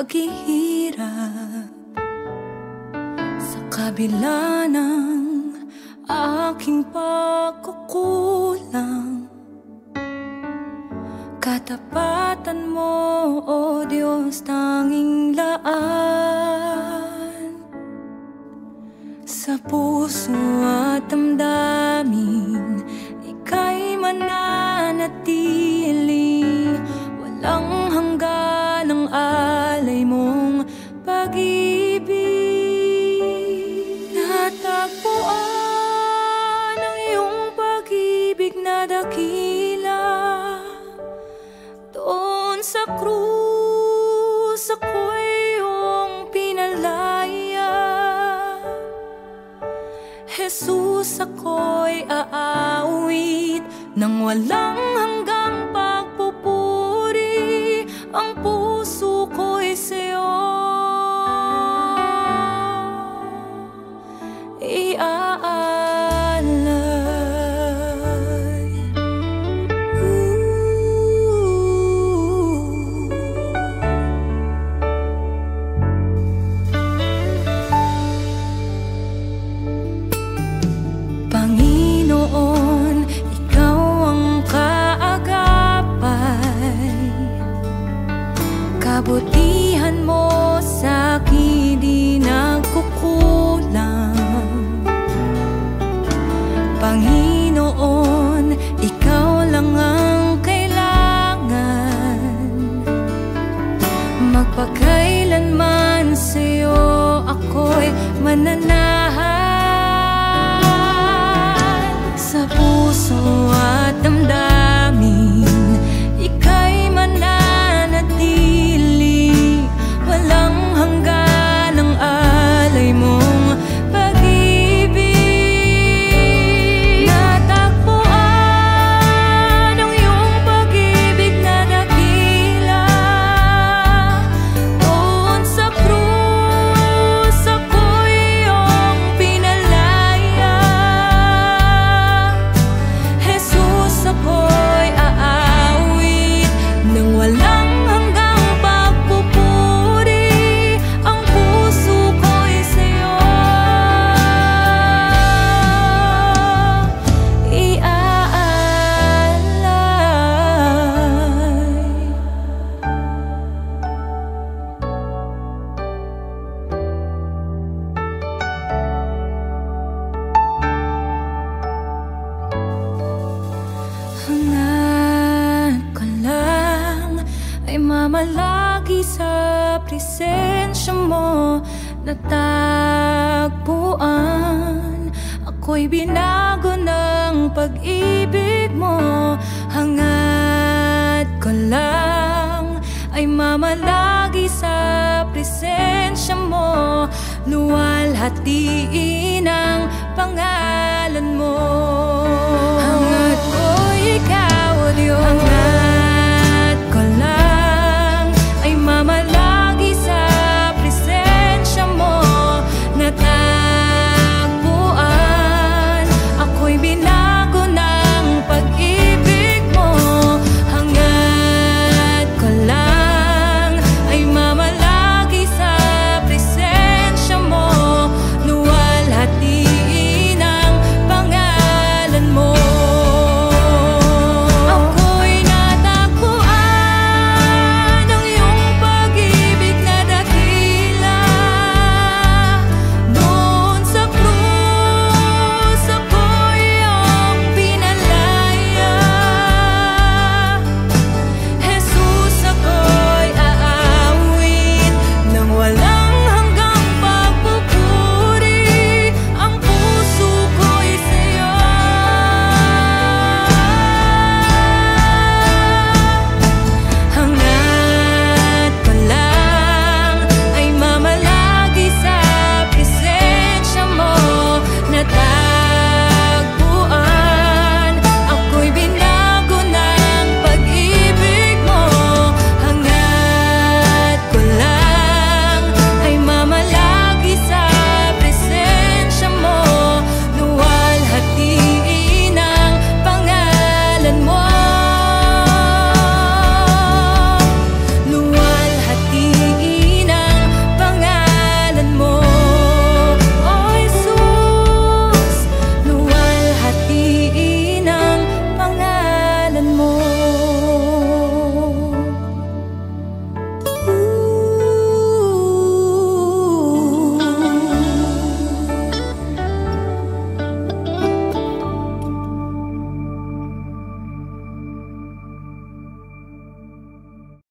paghihirap sa kabila ng aking pagkukulang. Katapatan mo, O Diyos, tanging laan sa puso at damdamin. Ika'y mananatili, walang hanggan ang alay mong pag-ibig. Natagpuan ang iyong pag-ibig na dakila. Doon sa krus ako'y iyong pinalaya. Jesus, ako'y aawit nang walang hanggang pagpupuri. Ang puso ko'y sa'yo iaalay. Panginoon, ikaw ang kaagapay. Kabutihan mo sa'kin di nagkukulang. Panginoon, ikaw lang ang kailangan. Magpakailanman sa'yo ako'y mananahan. Sa puso at damdamin, ika'y mananatili. Walang hanggan ang alay mong pag-ibig. Natagpuan ang iyong pag-ibig na dakila. Doon sa krus ako'y iyong pinalaya. Jesus, ako'y aawit nang walang hanggang pagpupuri. Ang puso ko'y sa'yo iaalay. Hangad ko lang ay mamalagi sa presensya mo. Natagpuan ako'y binago ng pag-ibig mo. Hangad ko lang ay mamalagi sa presensya mo. Luwalhatiin ang pangalan